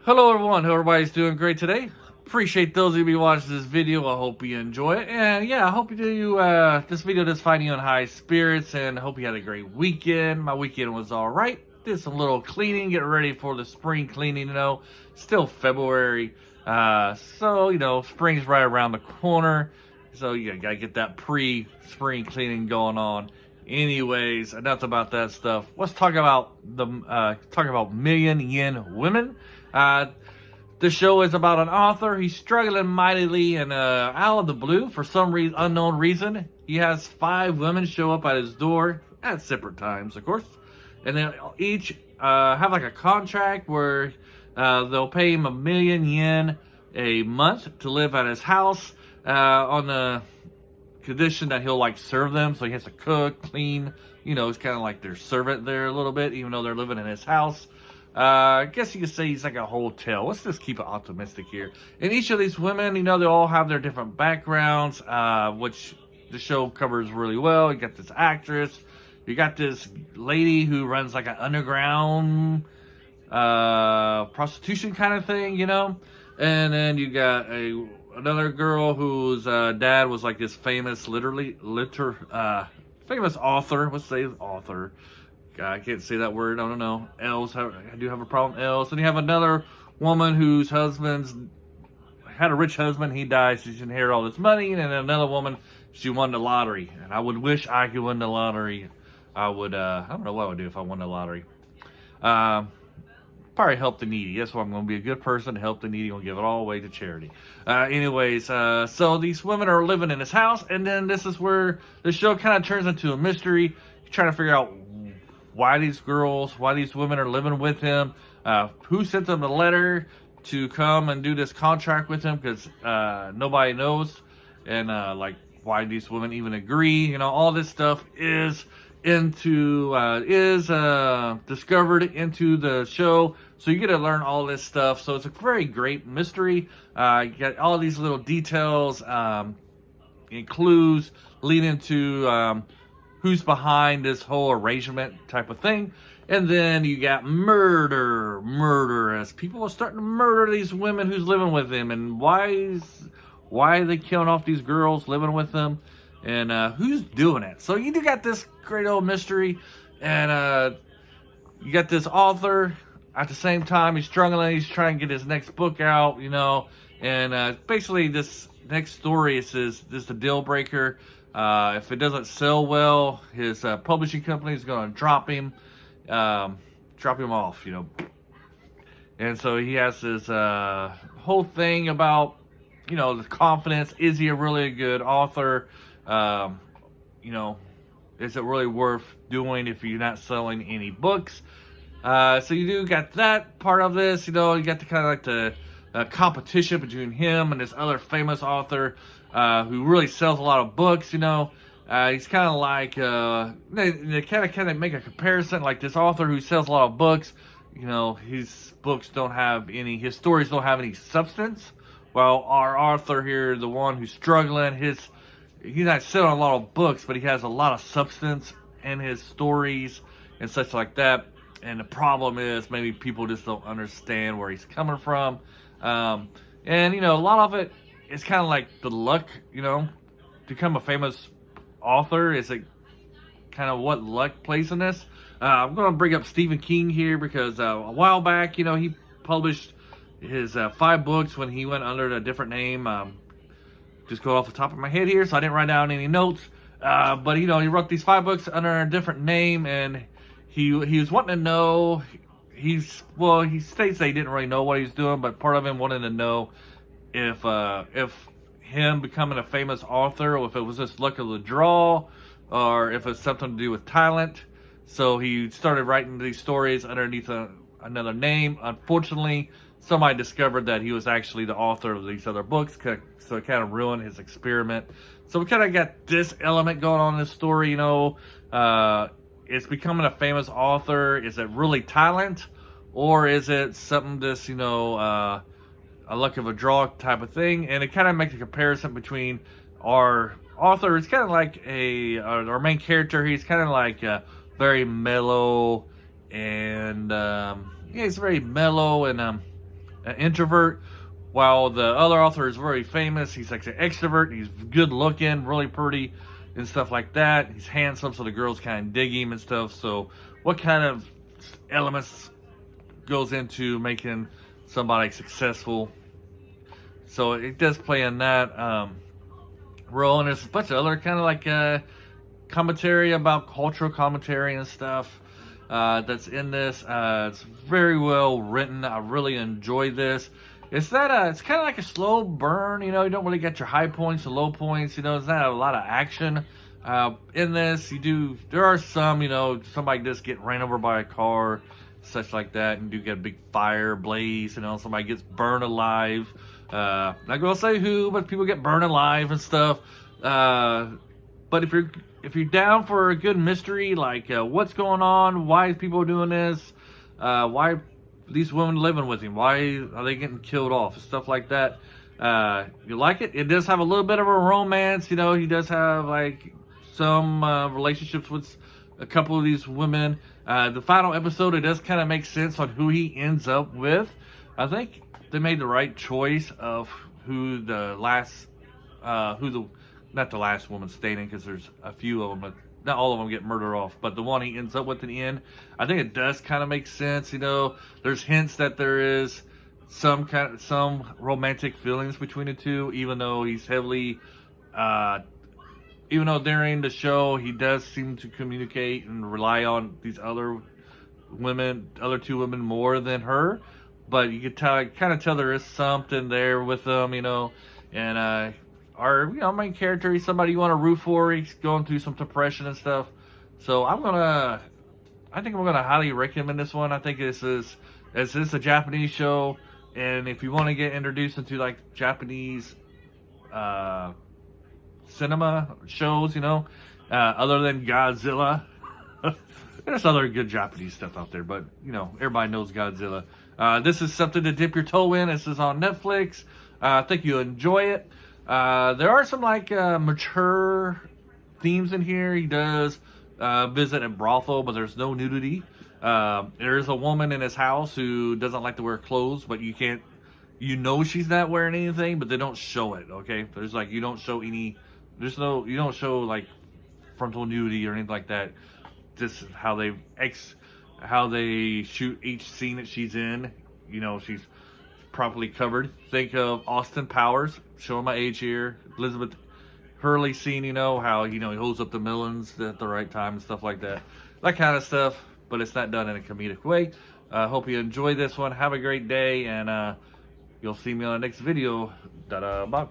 Hello everyone, hope everybody's doing great today. Appreciate those of you watching this video. I hope you enjoy it. And yeah, I hope this video does find you in high spirits, and I hope you had a great weekend. My weekend was alright. Did some little cleaning, getting ready for the spring cleaning, Still February. So, spring's right around the corner. So you gotta get that pre-spring cleaning going on. Anyways, enough about that stuff. Let's talk about Million Yen Women. The show is about an author. He's struggling mightily, and out of the blue, for some unknown reason, he has 5 women show up at his door at separate times, of course, and they each have like a contract where they'll pay him 1,000,000 yen a month to live at his house on the condition that he'll like serve them. So he has to cook, clean. It's kind of like their servant there a little bit, even though they're living in his house. I guess you could say he's like a hotel. Let's just keep it optimistic here. And each of these women, they all have their different backgrounds, which the show covers really well. You got this actress. You got this lady who runs like an underground prostitution kind of thing, And then you got another girl whose dad was like this famous, famous author. Let's say author. I can't say that word. I don't know. Else, I do have a problem. Else, and you have another woman whose husband's had a rich husband. He died. So she inherited all this money. And then another woman, she won the lottery. And I would wish I could win the lottery. I would. I don't know what I would do if I won the lottery. Probably help the needy. That's why I'm going to be a good person to help the needy. I'm going to give it all away to charity. Anyways, so these women are living in his house, and then this is where the show kind of turns into a mystery. You're trying to figure out why these women are living with him, who sent them the letter to come and do this contract with him, because nobody knows, and like why these women even agree. All this stuff is discovered into the show, so you get to learn all this stuff. So it's a very great mystery. You got all these little details and clues leading to who's behind this whole arrangement type of thing. And then you got murder as people are starting to murder these women who's living with him, and why are they killing off these girls living with them, and who's doing it. So you do got this great old mystery, and you got this author. At the same time, he's struggling. He's trying to get his next book out, and basically this next story is a deal breaker. If it doesn't sell well, his publishing company is going to drop him off, And so he has this whole thing about, the confidence. Is he really a good author? Is it really worth doing if you're not selling any books? So you do got that part of this. You got the kind of like the competition between him and this other famous author who really sells a lot of books. He's kind of like they kind of make a comparison, like this author who sells a lot of books. His books don't have any, his stories don't have any substance. While our author here, the one who's struggling, he's not selling a lot of books, but he has a lot of substance in his stories and such like that. And the problem is maybe people just don't understand where he's coming from. And, a lot of it is kind of like the luck, to become a famous author. Is it kind of what luck plays in this? I'm going to bring up Stephen King here because a while back, he published his 5 books when he went under a different name. Just go off the top of my head here, so I didn't write down any notes. But, he wrote these 5 books under a different name, and he was wanting to know. He states that he didn't really know what he was doing, but part of him wanted to know if him becoming a famous author, or if it was just luck of the draw, or if it's something to do with talent. So he started writing these stories underneath another name. Unfortunately, somebody discovered that he was actually the author of these other books, so it kind of ruined his experiment. So we kind of got this element going on in this story. It's becoming a famous author. Is it really talent, or is it something just, a luck of a draw type of thing? And it kind of makes a comparison between our author. It's kind of like our main character. He's kind of like very mellow, and he's very mellow and an introvert, while the other author is very famous. He's like an extrovert. He's good looking, really pretty, and stuff like that. He's handsome, so the girls kind of dig him and stuff. So, what kind of elements goes into making somebody successful? So it does play in that role, and there's a bunch of other kind of like commentary about cultural commentary and stuff that's in this. It's very well written. I really enjoy this. It's that it's kind of like a slow burn. You know, you don't really get your high points and low points. You know, it's not a lot of action in this. There are some. You know, somebody just get ran over by a car, such like that, and you get a big fire blaze. You know, somebody gets burned alive. Not gonna say who, but people get burned alive and stuff. But if you're down for a good mystery, like what's going on, why is people doing this, why these women living with him, why are they getting killed off, and stuff like that. You like it? It does have a little bit of a romance. You know, he does have like some relationships with a couple of these women. The final episode, it does kind of make sense on who he ends up with. I think they made the right choice of who the last, not the last woman staying in, because there's a few of them, but not all of them get murdered off. But the one he ends up with in the end, I think it does kind of make sense. You know, there's hints that there is some romantic feelings between the two, even though he's heavily, even though during the show he does seem to communicate and rely on these other two women more than her. But you could kind of tell there is something there with them, you know. And our main character, he's somebody you want to root for. He's going through some depression and stuff. So I think I'm gonna highly recommend this one. I think this is a Japanese show, and if you want to get introduced into like Japanese cinema shows, you know, other than Godzilla. There's other good Japanese stuff out there, but you know, everybody knows Godzilla. This is something to dip your toe in. This is on Netflix. I think you'll enjoy it. There are some like mature themes in here. He does visit a brothel, but there's no nudity. There is a woman in his house who doesn't like to wear clothes, but you know she's not wearing anything, but they don't show it. Okay, there's like you don't show like frontal nudity or anything like that. This is how they shoot each scene that she's in. You know, she's properly covered. Think of Austin Powers, showing my age here. Elizabeth Hurley scene, you know, how, you know, he holds up the melons at the right time and stuff like that. That kind of stuff, but it's not done in a comedic way. Hope you enjoy this one. Have a great day, and you'll see me on the next video. Bye.